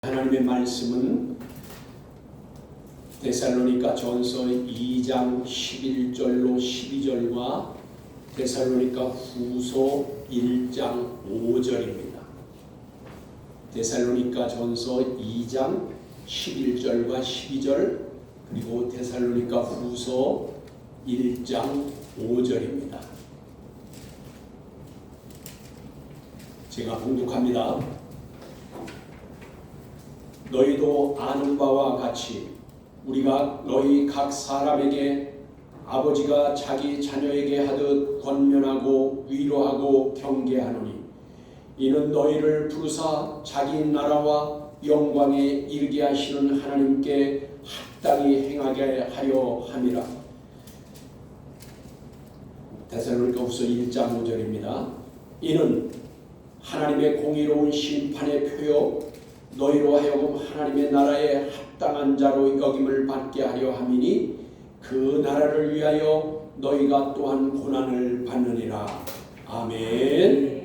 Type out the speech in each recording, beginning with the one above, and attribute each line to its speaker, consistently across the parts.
Speaker 1: 하나님의 말씀은 데살로니가 전서 2장 11절로 12절과 데살로니가 후서 1장 5절입니다. 데살로니가 전서 2장 11절과 12절 그리고 데살로니가 후서 1장 5절입니다. 제가 봉독합니다. 너희도 아는 바와 같이 우리가 너희 각 사람에게 아버지가 자기 자녀에게 하듯 권면하고 위로하고 경계하노니 이는 너희를 부르사 자기 나라와 영광에 이르게 하시는 하나님께 합당히 행하게 하려 함이라. 데살로니가 후서 1장 5절입니다. 이는 하나님의 공의로운 심판의 표요 너희로 하여금 하나님의 나라에 합당한 자로 여김을 받게 하려 함이니 그 나라를 위하여 너희가 또한 고난을 받느니라. 아멘.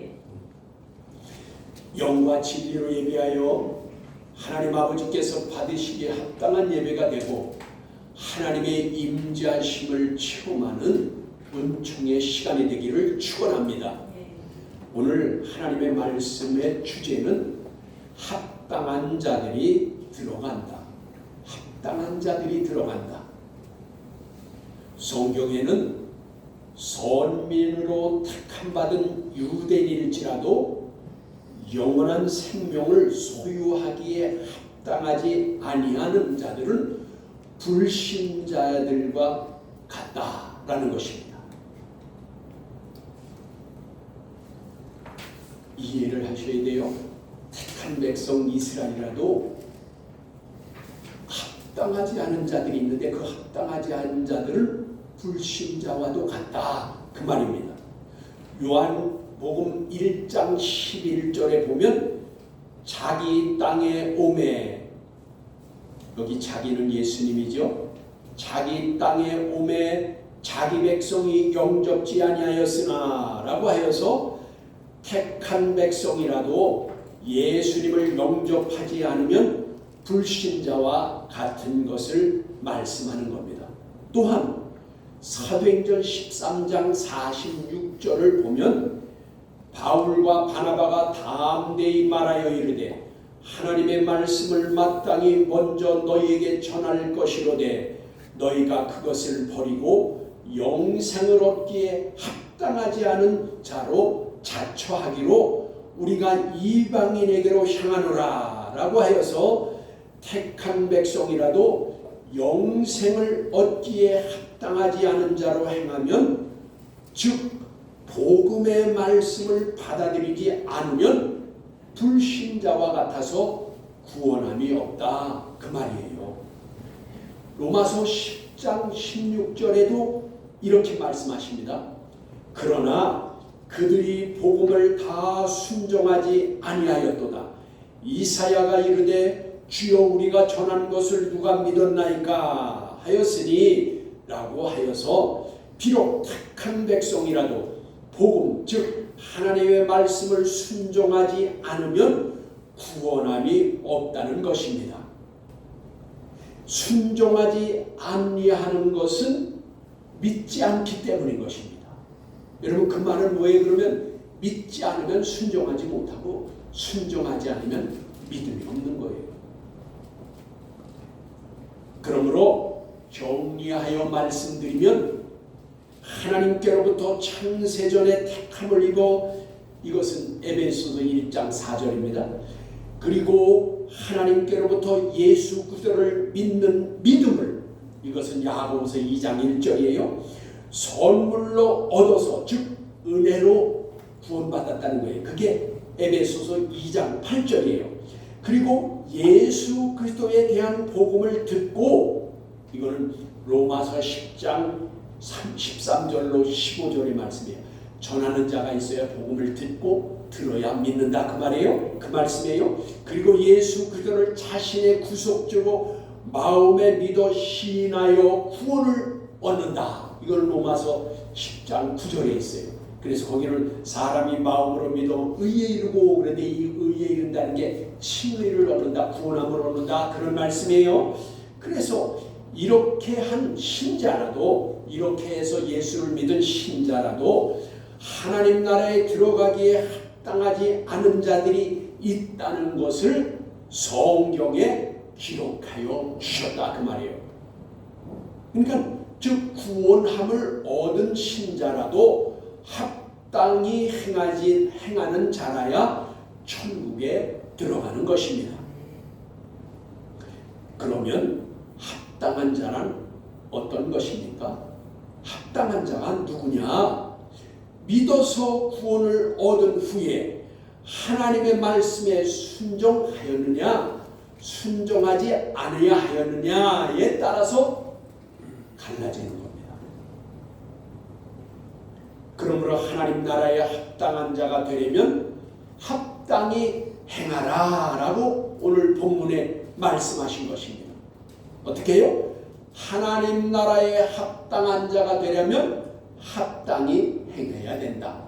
Speaker 1: 영과 진리로 예배하여 하나님 아버지께서 받으시기에 합당한 예배가 되고 하나님의 임재하심을 체험하는 은총의 시간이 되기를 축원합니다. 오늘 하나님의 말씀의 주제는 합당한 자들이 들어간다. 합당한 자들이 들어간다. 성경에는 선민으로 택함받은 유대인일지라도 영원한 생명을 소유하기에 합당하지 아니하는 자들은 불신자들과 같다라는 것입니다. 이해를 하셔야 돼요. 택한 백성 이스라엘이라도 합당하지 않은 자들이 있는데 그 합당하지 않은 자들은 불신자와도 같다 그 말입니다. 요한복음 1장 11절에 보면 자기 땅에 오매, 여기 자기는 예수님이죠. 자기 땅에 오매 자기 백성이 영접지 아니하였으나 라고 하여서 택한 백성이라도 예수님을 영접하지 않으면 불신자와 같은 것을 말씀하는 겁니다. 또한 사도행전 13장 46절을 보면 바울과 바나바가 담대히 말하여 이르되 하나님의 말씀을 마땅히 먼저 너희에게 전할 것이로되 너희가 그것을 버리고 영생을 얻기에 합당하지 않은 자로 자처하기로 우리가 이방인에게로 향하노라 라고 하여서 택한 백성이라도 영생을 얻기에 합당하지 않은 자로 행하면 즉 복음의 말씀을 받아들이지 않으면 불신자와 같아서 구원함이 없다 그 말이에요. 로마서 10장 16절에도 이렇게 말씀하십니다. 그러나 그들이 복음을 다 순종하지 아니하였도다. 이사야가 이르되 주여 우리가 전한 것을 누가 믿었나이까 하였으니 라고 하여서 비록 택한 백성이라도 복음 즉 하나님의 말씀을 순종하지 않으면 구원함이 없다는 것입니다. 순종하지 아니하는 것은 믿지 않기 때문인 것입니다. 여러분 그 말은 왜 그러면 믿지 않으면 순종하지 못하고 순종하지 않으면 믿음이 없는 거예요. 그러므로 정리하여 말씀드리면 하나님께로부터 창세전에 택함을 입어 이것은 에베소서 1장 4절입니다. 그리고 하나님께로부터 예수 그리스도를 믿는 믿음을 이것은 야고보서 2장 1절이에요. 선물로 얻어서 즉 은혜로 구원받았다는 거예요. 그게 에베소서 2장 8절이에요. 그리고 예수 그리스도에 대한 복음을 듣고 이거는 로마서 10장 13절로 15절의 말씀이에요. 전하는 자가 있어야 복음을 듣고 들어야 믿는다 그 말이에요. 그 말씀이에요. 그리고 예수 그리스도를 자신의 구속주로 마음에 믿어 시인하여 구원을 얻는다. 이걸 로마서 10장 9절에 있어요. 그래서 거기는 사람이 마음으로 믿어 의에 이르고, 그런데 이 의에 이른다는 게 칭의를 얻는다, 구원함을 얻는다, 그런 말씀이에요. 그래서 이렇게 한 신자라도, 이렇게 해서 예수를 믿은 신자라도 하나님 나라에 들어가기에 합당하지 않은 자들이 있다는 것을 성경에 기록하여 주셨다, 그 말이에요. 그러니까 즉 구원함을 얻은 신자라도 합당히 행하는 자라야 천국에 들어가는 것입니다. 그러면 합당한 자란 어떤 것입니까? 합당한 자가 누구냐? 믿어서 구원을 얻은 후에 하나님의 말씀에 순종하였느냐, 순종하지 않아야 하였느냐에 따라서 갈라지는 겁니다. 그러므로 하나님 나라에 합당한 자가 되려면 합당히 행하라 라고 오늘 본문에 말씀하신 것입니다. 어떻게 해요? 하나님 나라에 합당한 자가 되려면 합당히 행해야 된다.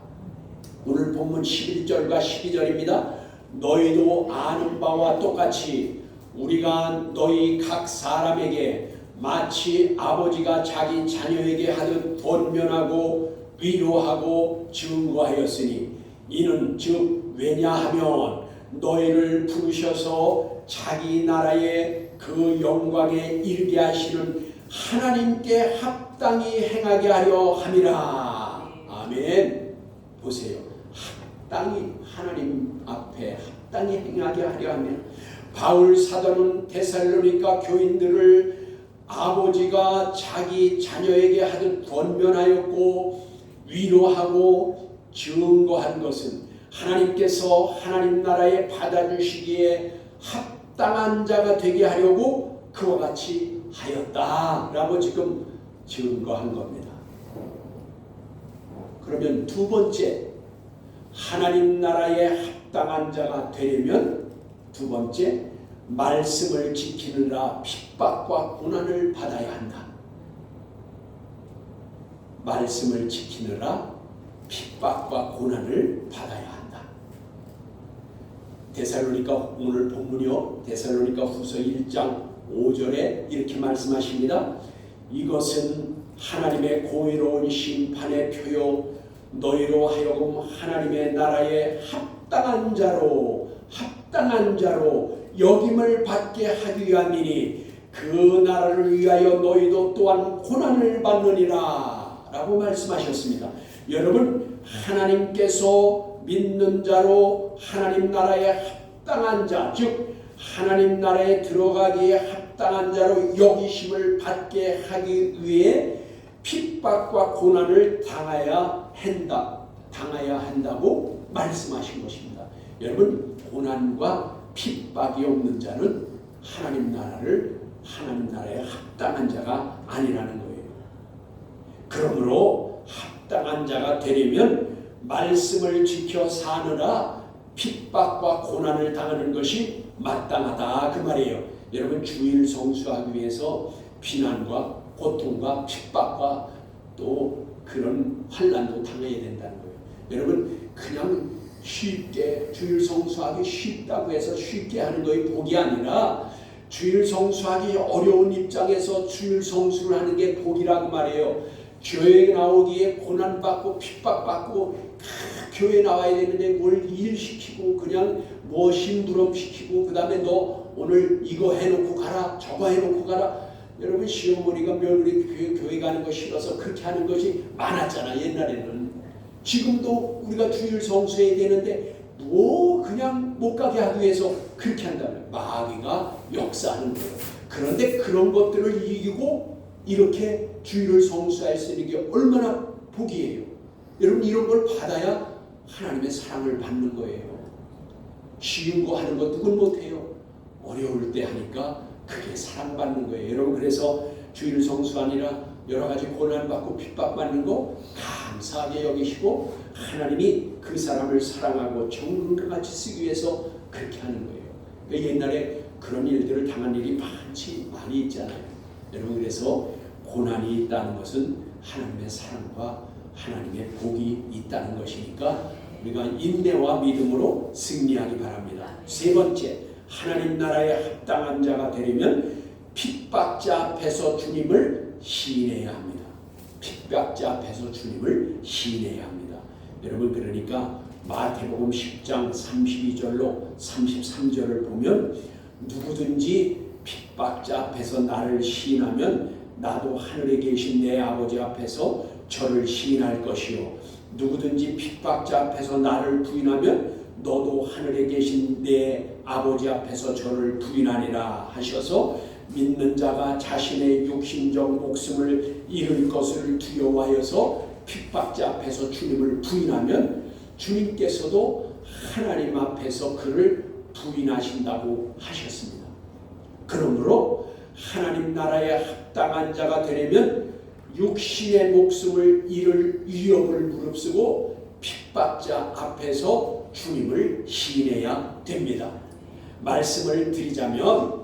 Speaker 1: 오늘 본문 11절과 12절입니다. 너희도 아는 바와 똑같이 우리가 너희 각 사람에게 마치 아버지가 자기 자녀에게 하듯 권면하고 위로하고 증거하였으니, 이는 즉 왜냐하면 너희를 부르셔서 자기 나라의 그 영광에 이르게 하시는 하나님께 합당히 행하게 하려 함이라. 아멘. 보세요. 합당히 하나님 앞에 합당히 행하게 하려 하면, 바울 사도는 데살로니가 교인들을 아버지가 자기 자녀에게 하듯 권면하였고 위로하고 증거한 것은 하나님께서 하나님 나라에 받아주시기에 합당한 자가 되게 하려고 그와 같이 하였다라고 지금 증거한 겁니다. 그러면 두 번째, 하나님 나라에 합당한 자가 되려면 두 번째, 말씀을 지키느라 핍박과 고난을 받아야 한다. 말씀을 지키느라 핍박과 고난을 받아야 한다. 데살로니가 오늘 본문이요, 데살로니가 후서 1장 5절에 이렇게 말씀하십니다. 이것은 하나님의 공의로운 심판의 표요, 너희로 하여금 하나님의 나라에 합당한 자로 여김을 받게 하기 위함이니 그 나라를 위하여 너희도 또한 고난을 받느니라 라고 말씀하셨습니다. 여러분, 하나님께서 믿는 자로 하나님 나라에 합당한 자, 즉 하나님 나라에 들어가기에 합당한 자로 여기심을 받게 하기 위해 핍박과 고난을 당해야 한다고 말씀하신 것입니다. 여러분, 고난과 핍박이 없는 자는 하나님 나라에 합당한 자가 아니라는 거예요. 그러므로 합당한 자가 되려면 말씀을 지켜 사느라 핍박과 고난을 당하는 것이 마땅하다, 그 말이에요. 여러분, 주일 성수하기 위해서 비난과 고통과 핍박과 또 그런 환난도 당해야 된다는 거예요. 여러분, 그냥 쉽게 주일 성수하기 쉽다고 해서 쉽게 하는 것이 복이 아니라, 주일 성수하기 어려운 입장에서 주일 성수를 하는 게 복이라고 말해요. 교회에 나오기에 고난받고 핍박받고 교회 나와야 되는데 뭘 일시키고 그냥 뭐 심부름 시키고 그 다음에 너 오늘 이거 해놓고 가라 저거 해놓고 가라. 여러분, 시어머니가 며느리 교회 가는 거 싫어서 그렇게 하는 것이 많았잖아, 옛날에는. 지금도 우리가 주일 성수해야 되는데 뭐 그냥 못 가게 하기 위해서 그렇게 한다면 마귀가 역사하는 거예요. 그런데 그런 것들을 이기고 이렇게 주일을 성수할 수 있는 게 얼마나 복이에요. 여러분, 이런 걸 받아야 하나님의 사랑을 받는 거예요. 쉬운 거 하는 거 누군 못해요. 어려울 때 하니까 그게 사랑받는 거예요. 여러분, 그래서 주일 성수 아니라 여러 가지 고난받고 핍박받는 거 감사하게 여기시고 하나님이 그 사람을 사랑하고 정금과 같이 쓰기 위해서 그렇게 하는 거예요. 그러니까 옛날에 그런 일들을 당한 일이 많이 있잖아요. 여러분, 그래서 고난이 있다는 것은 하나님의 사랑과 하나님의 복이 있다는 것이니까 우리가 인내와 믿음으로 승리하기 바랍니다. 세 번째, 하나님 나라에 합당한 자가 되려면 핍박자 앞에서 주님을 시인해야 합니다. 핍박자 앞에서 주님을 시인해야 합니다. 여러분, 그러니까 마태복음 10장 32절로 33절을 보면 누구든지 핍박자 앞에서 나를 시인하면 나도 하늘에 계신 내 아버지 앞에서 저를 시인할 것이요, 누구든지 핍박자 앞에서 나를 부인하면 너도 하늘에 계신 내 아버지 앞에서 저를 부인하리라 하셔서 믿는 자가 자신의 육신적 목숨을 잃을 것을 두려워하여서 핍박자 앞에서 주님을 부인하면 주님께서도 하나님 앞에서 그를 부인하신다고 하셨습니다. 그러므로 하나님 나라에 합당한 자가 되려면 육신의 목숨을 잃을 위협을 무릅쓰고 핍박자 앞에서 주님을 시인해야 됩니다. 말씀을 드리자면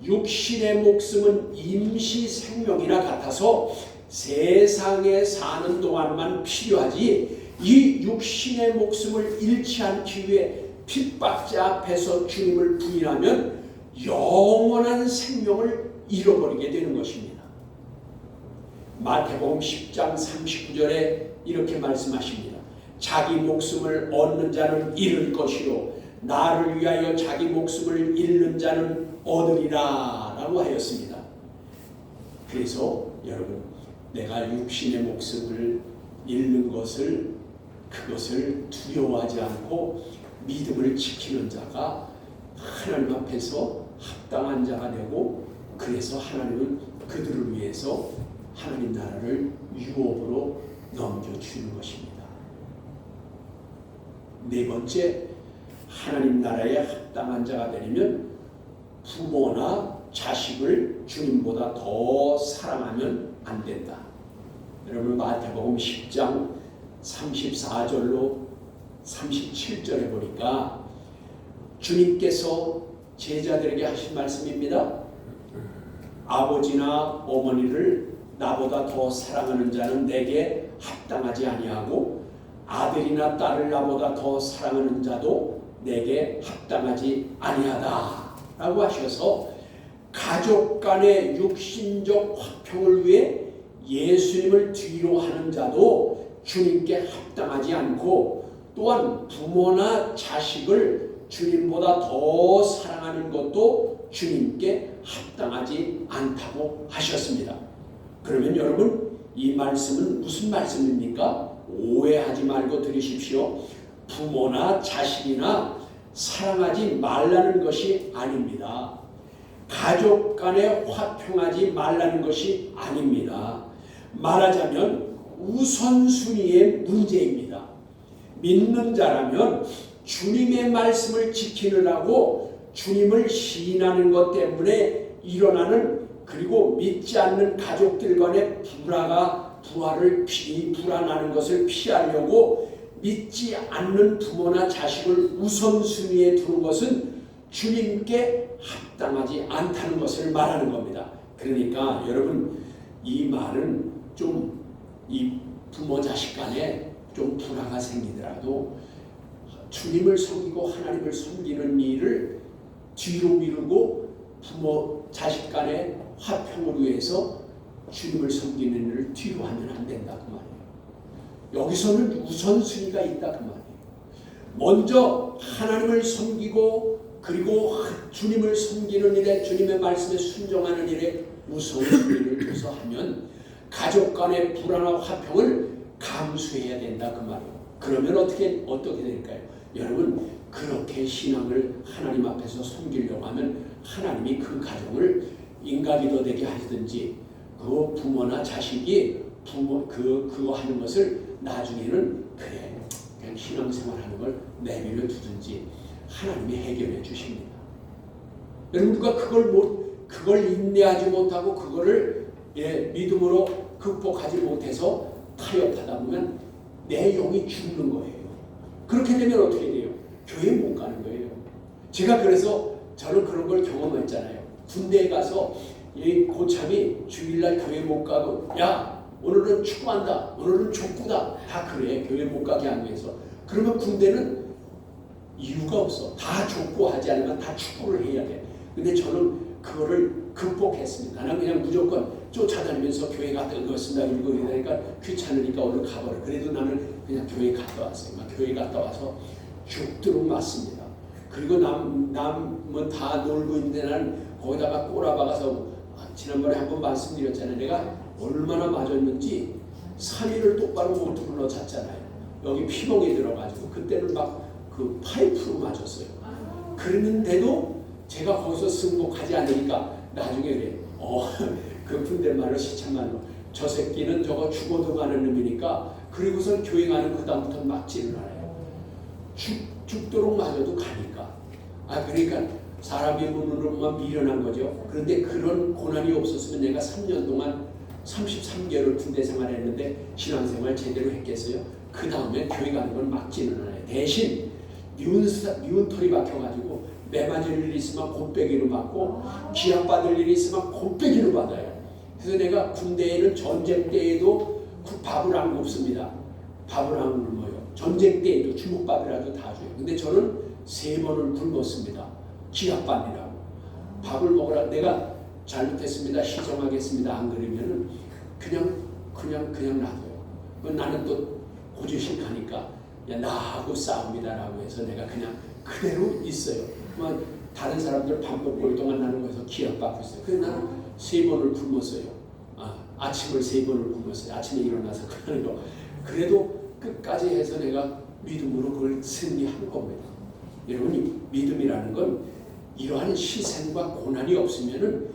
Speaker 1: 육신의 목숨은 임시 생명이나 같아서 세상에 사는 동안만 필요하지, 이 육신의 목숨을 잃지 않기 위해 핍박자 앞에서 주님을 부인하면 영원한 생명을 잃어버리게 되는 것입니다. 마태복음 10장 39절에 이렇게 말씀하십니다. 자기 목숨을 얻는 자는 잃을 것이요 나를 위하여 자기 목숨을 잃는 자는 얻으리라 라고 하였습니다. 그래서 여러분, 내가 육신의 목숨을 잃는 그것을 두려워하지 않고 믿음을 지키는 자가 하나님 앞에서 합당한 자가 되고, 그래서 하나님은 그들을 위해서 하나님 나라를 유업으로 넘겨주는 것입니다. 네 번째, 하나님 나라에 합당한 자가 되려면 부모나 자식을 주님보다 더 사랑하면 안 된다. 여러분, 마태복음 10장 34절로 37절에 보니까 주님께서 제자들에게 하신 말씀입니다. 아버지나 어머니를 나보다 더 사랑하는 자는 내게 합당하지 아니하고 아들이나 딸을 나보다 더 사랑하는 자도 내게 합당하지 아니하다 라고 하셔서 가족 간의 육신적 화평을 위해 예수님을 뒤로 하는 자도 주님께 합당하지 않고, 또한 부모나 자식을 주님보다 더 사랑하는 것도 주님께 합당하지 않다고 하셨습니다. 그러면 여러분, 이 말씀은 무슨 말씀입니까? 오해하지 말고 들으십시오. 부모나 자식이나 사랑하지 말라는 것이 아닙니다. 가족 간에 화평하지 말라는 것이 아닙니다. 말하자면 우선순위의 문제입니다. 믿는 자라면 주님의 말씀을 지키느라고 주님을 시인하는 것 때문에 일어나는, 그리고 믿지 않는 가족들 간의 불화나는 것을 피하려고 믿지 않는 부모나 자식을 우선순위에 두는 것은 주님께 합당하지 않다는 것을 말하는 겁니다. 그러니까 여러분, 이 말은 좀 이 부모 자식 간에 좀 불화가 생기더라도 주님을 섬기고 하나님을 섬기는 일을 뒤로 미루고 부모 자식 간의 화평을 위해서 주님을 섬기는 일을 뒤로 하면 안 된다 그 말이에요. 여기서는 우선순위가 있다 그 말이에요. 먼저 하나님을 섬기고 그리고 주님을 섬기는 일에, 주님의 말씀에 순종하는 일에 우선순위를 둬서 하면 가족 간의 불안과 화평을 감수해야 된다 그 말이에요. 그러면 어떻게 될까요? 여러분, 그렇게 신앙을 하나님 앞에서 섬기려고 하면 하나님이 그 가정을 인가기도 되게 하시든지, 그 부모나 자식이 그거 하는 것을 나중에는 그냥 신앙생활하는 걸 내버려 두든지 하나님이 해결해 주십니다. 여러분, 누가 그걸 인내하지 못하고 그거를 믿음으로 극복하지 못해서 타협하다 보면 내 영이 죽는 거예요. 그렇게 되면 어떻게 돼요? 교회 못 가는 거예요. 제가 그래서 저는 그런 걸 경험했잖아요. 군대에 가서 이 고참이 주일날 교회 못 가고, 야, 오늘은 축구한다, 오늘은 족구다, 다 그래. 교회 못 가게 하기 위해서. 그러면 군대는 이유가 없어. 다 족구하지 않으면 다 축구를 해야 돼. 근데 저는 그거를 극복했습니다. 나는 그냥 무조건 쫓아다니면서 교회 갔다 읽었습니다. 읽으니까 귀찮으니까 얼른 가버려. 그래도 나는 그냥 교회 갔다 왔어요. 교회 갔다 와서 죽도록 맞습니다. 그리고 남은 다 놀고 있는데 나는 거기다가 꼬라박아서 지난번에 한번 말씀드렸잖아요. 내가 얼마나 맞았는지 3일을 똑바로 못 tur러 잤잖아요. 여기 피멍이 들어가지고 그때는 막 그 파이프로 맞았어요. 그랬는데도 제가 거기서 승복하지 않으니까 나중에 그래. 그 분들말로 시참말로 저 새끼는 저거 죽어도 가는 놈이니까 그리고선 교회 가는 그다음부터 막지를 않아요. 죽도록 맞아도 가니까. 그러니까 사람의 눈으로만 미련한 거죠. 그런데 그런 고난이 없었으면 내가 3년 동안 33개월 군대 생활했는데 신앙생활 제대로 했겠어요? 그 다음에 교회 가는 건 막지는 않아요. 대신 미운 털이 박혀가지고 매 맞을 일이 있으면 곱빼기로 맞고 기합받을 일이 있으면 곱빼기로 받아요. 그래서 내가 군대에는 전쟁 때에도 밥을 안 굽습니다. 밥을 안 굶어요. 전쟁 때에도 주먹밥이라도 다 줘요. 근데 저는 3번을 굶었습니다. 기합반이라고. 밥을 먹으라. 내가 잘못했습니다. 시정하겠습니다. 안 그러면은 그냥 놔둬요. 나는 또 고지식하니까 나하고 싸웁니다라고 해서 내가 그냥 그대로 있어요. 다른 사람들 밥 먹고 올 동안 나는 거기서 기합받고 있어요. 그래서 나는 3번을 굶었어요. 아침을 3번을 굶었어요. 아침에 일어나서 그러는 거. 그래도 끝까지 해서 내가 믿음으로 그걸 승리한 겁니다. 여러분, 믿음이라는 건 이러한 희생과 고난이 없으면은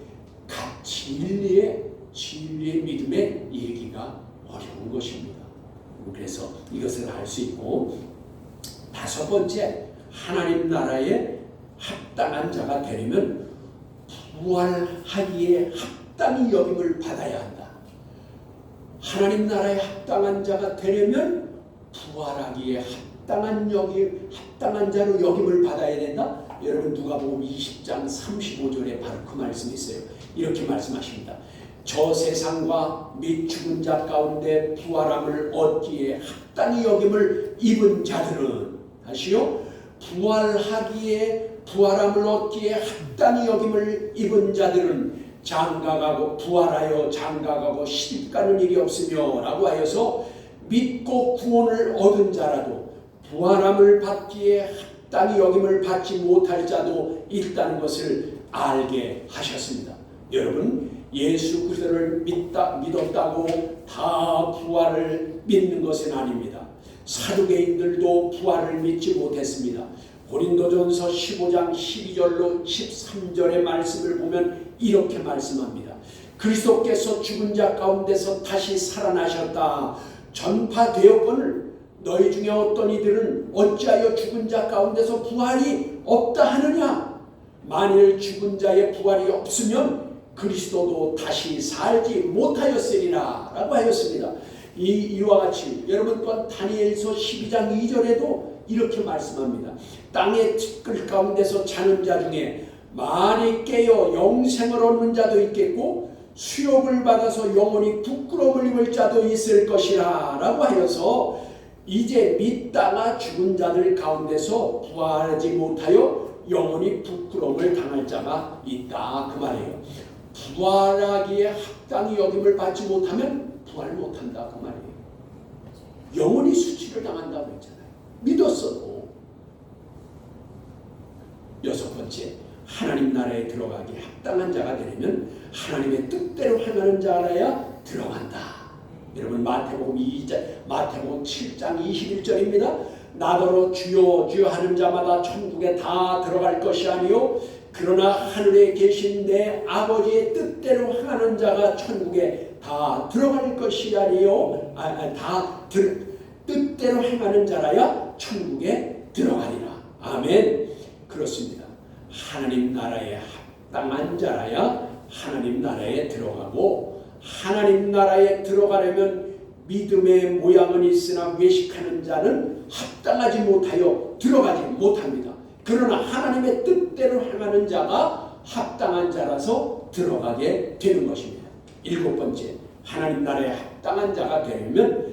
Speaker 1: 진리의 믿음의 얘기가 어려운 것입니다. 그래서 이것을 알 수 있고, 5번째, 하나님 나라에 합당한 자가 되려면 부활하기에 합당히 여김을 받아야 한다. 하나님 나라에 합당한 자가 되려면 부활하기에 합당한 자로 여김을 받아야 된다. 여러분, 누가복음 20장 35절에 바로 그 말씀이 있어요. 이렇게 말씀하십니다. 저 세상과 및 죽은 자 가운데 부활함을 얻기에 합당히 여김을 입은 자들은, 다시요, 부활함을 얻기에 합당히 여김을 입은 자들은 장가가고 부활하여 장가가고 시집가는 일이 없으며 라고 하여서 믿고 구원을 얻은 자라도 부활함을 받기에 합당히 여김을 받지 못할 자도 있다는 것을 알게 하셨습니다. 여러분, 예수 그리스도를 믿었다고 다 부활을 믿는 것은 아닙니다. 사두개인들도 부활을 믿지 못했습니다. 고린도전서 15장 12절로 13절의 말씀을 보면 이렇게 말씀합니다. 그리스도께서 죽은 자 가운데서 다시 살아나셨다 전파되었거늘 너희 중에 어떤 이들은 어찌하여 죽은 자 가운데서 부활이 없다 하느냐? 만일 죽은 자의 부활이 없으면 그리스도도 다시 살지 못하였으리라 라고 하였습니다. 이와 같이 여러분 또한 다니엘서 12장 2절에도 이렇게 말씀합니다. 땅의 티끌 가운데서 자는 자 중에 많이 깨어 영생을 얻는 자도 있겠고 수욕을 받아서 영원히 부끄러움을 입을 자도 있을 것이라 라고 하여서 이제 믿다가 죽은 자들 가운데서 부활하지 못하여 영원히 부끄러움을 당할 자가 있다 그 말이에요. 부활하기에 합당히 여김을 받지 못하면 부활 못한다 그 말이에요. 영원히 수치를 당한다고 했잖아요. 믿었어도. 6번째, 하나님 나라에 들어가기에 합당한 자가 되려면 하나님의 뜻대로 행하는 자라야 들어간다. 여러분, 마태복음 7장 21절입니다. 나더러 주여 주여 하는 자마다 천국에 다 들어갈 것이 아니요 그러나 하늘에 계신 내 아버지의 뜻대로 행하는 자가 천국에 다 들어갈 것이 아니요 뜻대로 행하는 자라야 천국에 들어가리라. 아멘. 그렇습니다. 하나님 나라에 합당한 자라야 하나님 나라에 들어가고, 하나님 나라에 들어가려면 믿음의 모양은 있으나 외식하는 자는 합당하지 못하여 들어가지 못합니다. 그러나 하나님의 뜻대로 행하는 자가 합당한 자라서 들어가게 되는 것입니다. 7번째, 하나님 나라에 합당한 자가 되려면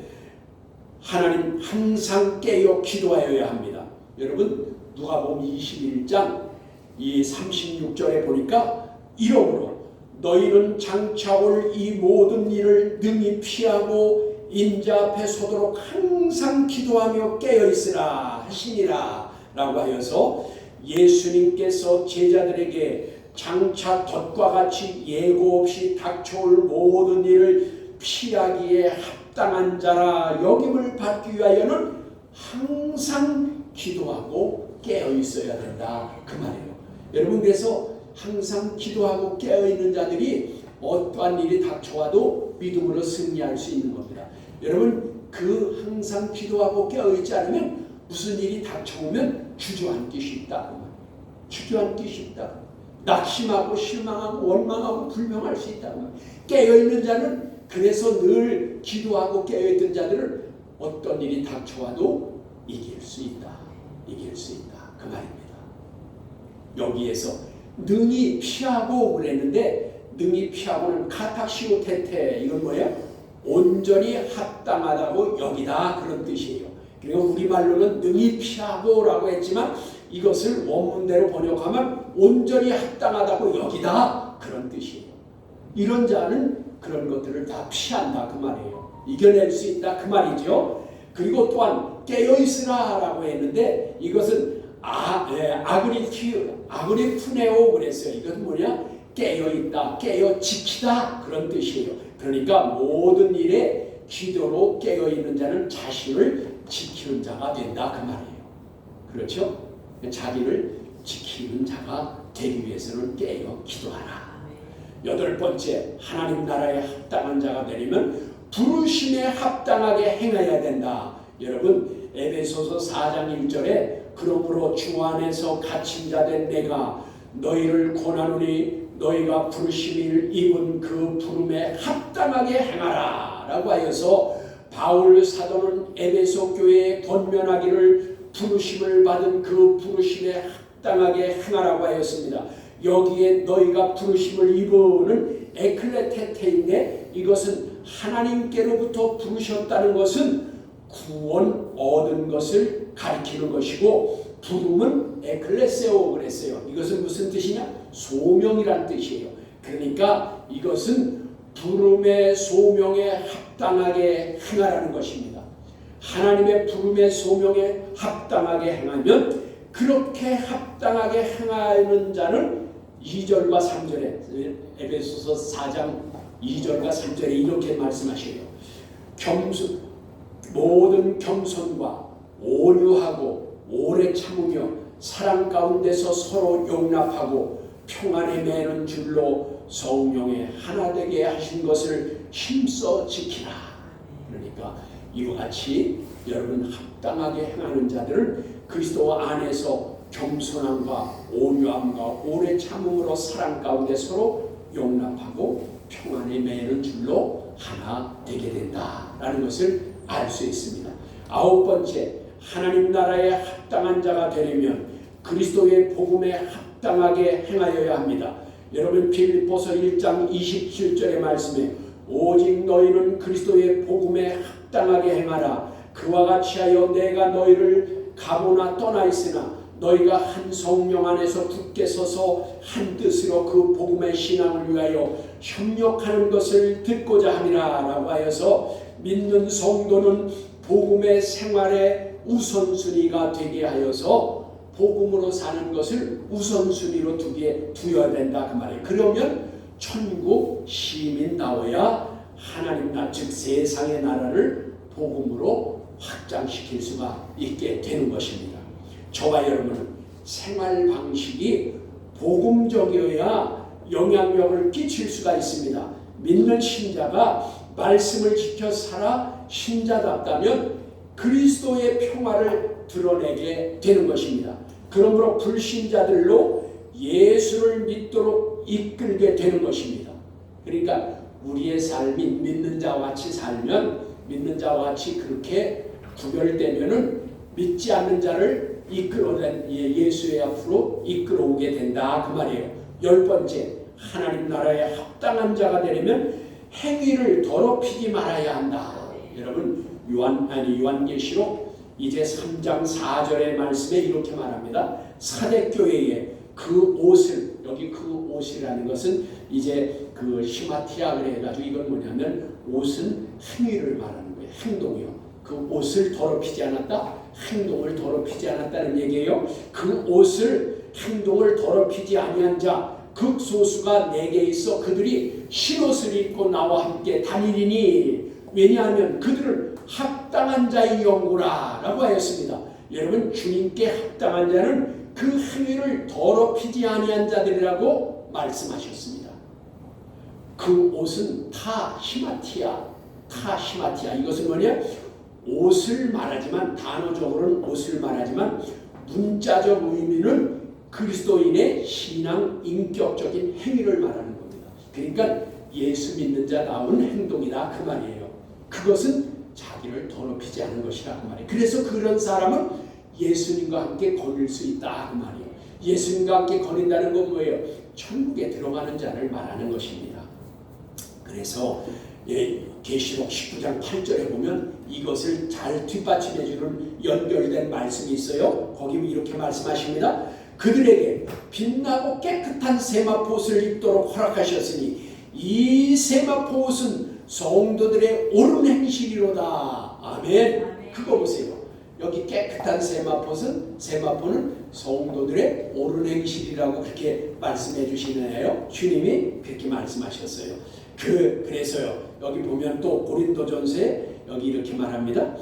Speaker 1: 하나님 항상 깨어 기도하여야 합니다. 여러분 누가복음 21장 이 36절에 보니까 이러므로 너희는 장차 올 이 모든 일을 능히 피하고 인자 앞에 서도록 항상 기도하며 깨어있으라 하시니라 라고 하여서 예수님께서 제자들에게 장차 덫과 같이 예고 없이 닥쳐올 모든 일을 피하기에 합당한 자라 여김을 받기 위하여는 항상 기도하고 깨어있어야 된다 그 말이에요. 여러분 그래서 항상 기도하고 깨어있는 자들이 어떠한 일이 닥쳐와도 믿음으로 승리할 수 있는 겁니다. 여러분 그 항상 기도하고 깨어있지 않으면 무슨 일이 닥쳐오면 주저앉기 쉽다. 주저앉기 쉽다. 낙심하고 실망하고 원망하고 불평할 수 있다. 깨어있는 자는 그래서 늘 기도하고 깨어있던 자들은 어떤 일이 닥쳐와도 이길 수 있다. 이길 수 있다. 그 말입니다. 여기에서 능히 피하고 그랬는데 능히 피하고는 카탁시오 테테 이건 뭐예요? 온전히 합당하다고 여기다 그런 뜻이에요. 그리고 우리말로는 능히 피하고라고 했지만 이것을 원문대로 번역하면 온전히 합당하다고 여기다 그런 뜻이에요. 이런 자는 그런 것들을 다 피한다 그 말이에요. 이겨낼 수 있다 그 말이죠. 그리고 또한 깨어있으라 라고 했는데 이것은 아그리푸네오 그랬어요. 이것은 뭐냐? 깨어있다, 깨어지키다 그런 뜻이에요. 그러니까 모든 일에 기도로 깨어있는 자는 자신을 지키는 자가 된다 그 말이에요. 그렇죠? 자기를 지키는 자가 되기 위해서는 깨어 기도하라. 여덟 번째, 하나님 나라에 합당한 자가 되려면 부르심에 합당하게 행해야 된다. 여러분 에베소서 4장 1절에 그러므로 주 안에서 갇힌 자 된 내가 너희를 권하노니 너희가 부르심을 입은 그 부름에 합당하게 행하라 라고 하여서 바울 사도는 에베소 교회에 권면하기를 부르심을 받은 그 부르심에 합당하게 행하라고 하였습니다. 여기에 너희가 부르심을 입으는 에클레테테인데 이것은 하나님께로부터 부르셨다는 것은 구원 얻은 것을 가리키는 것이고 부름은 에클레세오 그랬어요. 이것은 무슨 뜻이냐? 소명이란 뜻이에요. 그러니까 이것은 부름의 소명에 합당하게 행하라는 것입니다. 하나님의 부름의 소명에 합당하게 행하면 그렇게 합당하게 행하는 자는 2절과 3절에 에베소서 4장 2절과 3절에 이렇게 말씀하셔요. 모든 겸손과 온유하고 오래 참으며 사랑 가운데서 서로 용납하고 평안에 매는 줄로 성령에 하나 되게 하신 것을 힘써 지키라. 그러니까 이와 같이 여러분 합당하게 행하는 자들은 그리스도 안에서 겸손함과 온유함과 오래 참음으로 사랑 가운데 서로 용납하고 평안에 매는 줄로 하나 되게 된다라는 것을 알 수 있습니다. 아홉 번째, 하나님 나라에 합당한 자가 되려면 그리스도의 복음에 합당하게 행하여야 합니다. 여러분 빌립보서 1장 27절의 말씀에 오직 너희는 그리스도의 복음에 합당하게 행하라. 그와 같이 하여 내가 너희를 가보나 떠나 있으나 너희가 한 성령 안에서 굳게 서서 한 뜻으로 그 복음의 신앙을 위하여 협력하는 것을 듣고자 함이라 라고 하여서 믿는 성도는 복음의 생활의 우선순위가 되게 하여서 복음으로 사는 것을 우선순위로 두어야 된다 그 말이에요. 그러면 천국 시민다워야 하나님 나라 즉 세상의 나라를 복음으로 확장시킬 수가 있게 되는 것입니다. 저와 여러분은 생활 방식이 복음적이어야 영향력을 끼칠 수가 있습니다. 믿는 신자가 말씀을 지켜 살아 신자답다면 그리스도의 평화를 드러내게 되는 것입니다. 그러므로 불신자들로 예수를 믿도록 이끌게 되는 것입니다. 그러니까 우리의 삶이 믿는 자와 같이 살면 믿는 자와 같이 그렇게 구별되면은 믿지 않는 자를 예수의 앞으로 이끌어오게 된다 그 말이에요. 열 번째, 하나님 나라에 합당한 자가 되려면 행위를 더럽히지 말아야 한다. 여러분 요한계시록 이제 3장 4절의 말씀에 이렇게 말합니다. 사대교회에 그 옷을, 여기 그 옷이라는 것은 이제 그 시마티아 그래 가지고 이건 뭐냐면 옷은 행위를 말하는 거예요. 행동이요. 그 옷을 더럽히지 않았다. 행동을 더럽히지 않았다는 얘기예요. 그 옷을 행동을 더럽히지 아니한 자 극소수가 내게 있어 그들이 흰옷을 입고 나와 함께 다니리니 왜냐하면 그들은 합당한 자의 영구라 라고 하였습니다. 여러분 주님께 합당한 자는 그 행위를 더럽히지 아니한 자들이라고 말씀하셨습니다. 그 옷은 타시마티아 이것은 뭐냐? 옷을 말하지만 단어적으로는 옷을 말하지만 문자적 의미는 그리스도인의 신앙 인격적인 행위를 말하는 겁니다. 그러니까 예수 믿는 자다운 행동이다 그 말이에요. 그것은 자기를 더럽히지 않은 것이라 그 말이에요. 그래서 그런 사람은 예수님과 함께 거닐 수 있다 그 말이에요. 예수님과 함께 거닌다는 건 뭐예요? 천국에 들어가는 자를 말하는 것입니다. 그래서 계시록 19장 8절에 보면 이것을 잘 뒷받침해 주는 연결된 말씀이 있어요. 거기 이렇게 말씀하십니다. 그들에게 빛나고 깨끗한 세마포옷을 입도록 허락하셨으니 이 세마포옷은 성도들의 옳은 행실이로다. 아멘. 그거 보세요. 여기 깨끗한 세마포는 성도들의 옳은 행실이라고 그렇게 말씀해 주시네요. 주님이 그렇게 말씀하셨어요. 그래서요. 여기 보면 또 고린도전서에 여기 이렇게 말합니다.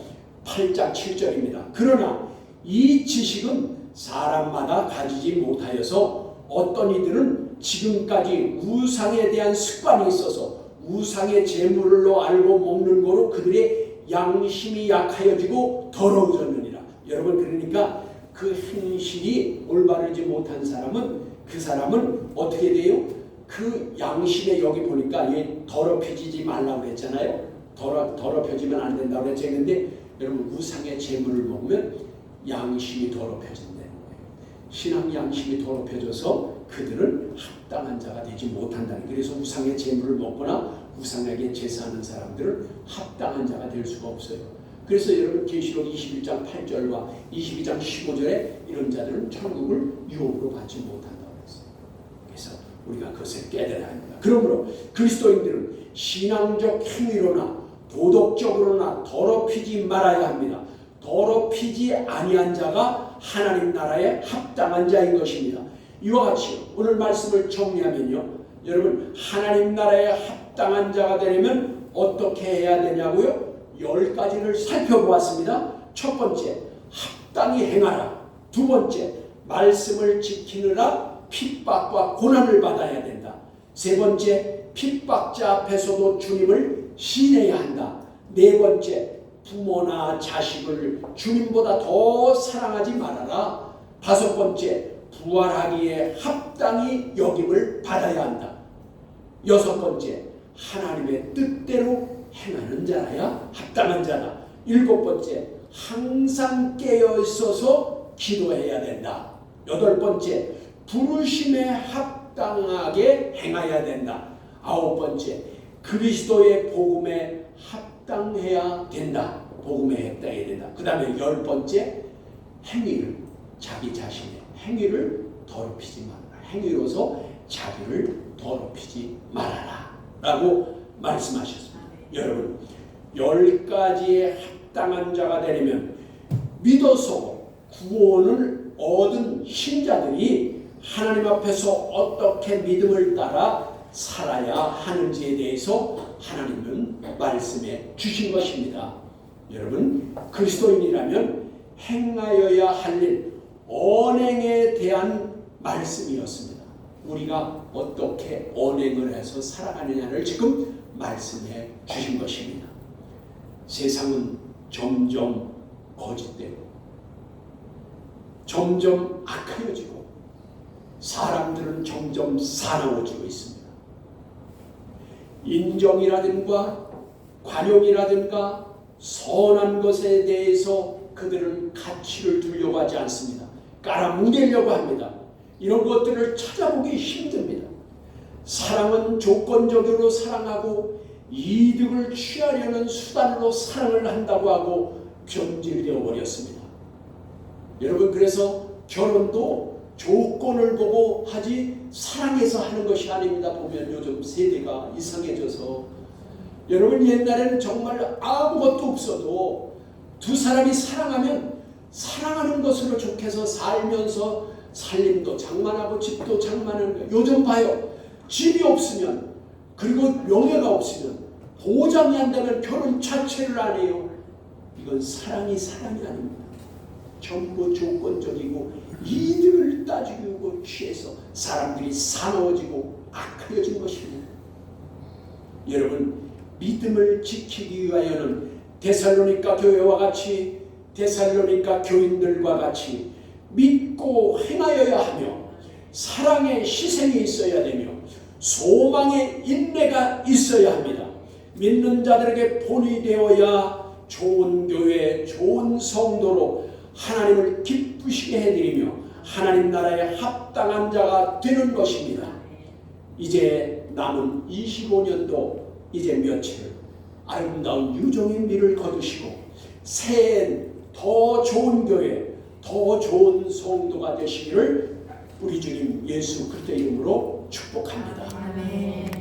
Speaker 1: 8장 7절입니다. 그러나 이 지식은 사람마다 가지지 못하여서 어떤 이들은 지금까지 우상에 대한 습관이 있어서 우상의 제물로 알고 먹는 거로 그들의 양심이 약하여지고 더러워졌느니라. 여러분 그러니까 그 행실이 올바르지 못한 사람은 그 사람은 어떻게 돼요? 그 양심에 여기 보니까 얘 더럽혀지지 말라고 했잖아요. 더럽혀지면 안 된다고 했는데 여러분 우상의 제물을 먹으면 양심이 더럽혀진다는 거예요. 신앙 양심이 더럽혀져서 그들은 합당한 자가 되지 못한다는 거예요. 그래서 우상의 제물을 먹거나 우상에게 제사하는 사람들은 합당한 자가 될 수가 없어요. 그래서 여러분 계시록 21장 8절과 22장 15절에 이런 자들은 천국을 유혹으로 받지 못한다고 했어요. 그래서 우리가 그것을 깨달아야 합니다. 그러므로 그리스도인들은 신앙적 행위로나 도덕적으로나 더럽히지 말아야 합니다. 더럽히지 아니한 자가 하나님 나라에 합당한 자인 것입니다. 이와 같이 오늘 말씀을 정리하면요. 여러분 하나님 나라에 합당한 자가 되려면 어떻게 해야 되냐고요? 10가지를 살펴보았습니다. 첫 번째, 합당히 행하라. 두 번째, 말씀을 지키느라 핍박과 고난을 받아야 된다. 세 번째, 핍박자 앞에서도 주님을 신해야 한다. 네 번째, 부모나 자식을 주님보다 더 사랑하지 말아라. 다섯 번째, 부활하기에 합당히 여김을 받아야 한다. 여섯 번째, 하나님의 뜻대로 행하는 자라야 합당한 자다. 일곱 번째, 항상 깨어 있어서 기도해야 된다. 여덟 번째, 부르심에 합당하게 행해야 된다. 아홉 번째, 그리스도의 복음에 합당해야 된다. 복음에 합당해야 된다. 그 다음에 열 번째, 행위를 자기 자신의 행위를 더럽히지 말아라. 행위로서 자기를 더럽히지 말아라 라고 말씀하셨습니다. 여러분 10가지의 합당한 자가 되려면 믿어서 구원을 얻은 신자들이 하나님 앞에서 어떻게 믿음을 따라 살아야 하는지에 대해서 하나님은 말씀해 주신 것입니다. 여러분 그리스도인이라면 행하여야 할 일, 언행에 대한 말씀이었습니다. 우리가 어떻게 언행을 해서 살아가느냐를 지금 말씀해 주신 것입니다. 세상은 점점 거짓되고 점점 악하여지고 사람들은 점점 사나워지고 있습니다. 인정이라든가 관용이라든가 선한 것에 대해서 그들은 가치를 두려고 하지 않습니다. 깔아뭉개려고 합니다. 이런 것들을 찾아보기 힘듭니다. 사랑은 조건적으로 사랑하고 이득을 취하려는 수단으로 사랑을 한다고 하고 변질되어 버렸습니다. 여러분, 그래서 결혼도 조건을 보고 하지 사랑해서 하는 것이 아닙니다. 보면 요즘 세대가 이상해져서, 여러분, 옛날에는 정말 아무것도 없어도 두 사람이 사랑하면 사랑하는 것으로 좋게서 살면서 살림도 장만하고 집도 장만하는 거예요. 요즘 봐요. 집이 없으면, 그리고 명예가 없으면, 보장이 안 되면 결혼 자체를 안 해요. 이건 사랑이 아닙니다. 전부 조건적이고 이득을 따지고 취해서 사람들이 사나워지고 악해진 것입니다. 여러분, 믿음을 지키기 위하여는 데살로니가 교회와 같이, 데살로니가 교인들과 같이 믿고 행하여야 하며, 사랑의 희생이 있어야 되며, 소망의 인내가 있어야 합니다. 믿는 자들에게 본이 되어야 좋은 교회, 좋은 성도로 하나님을 기쁘시게 해드리며 하나님 나라에 합당한 자가 되는 것입니다. 이제 남은 25년도 이제 며칠, 아름다운 유종의 미를 거두시고 새해엔 더 좋은 교회, 더 좋은 성도가 되시기를 우리 주님 예수 그리스도의 이름으로 축복합니다.
Speaker 2: 아멘.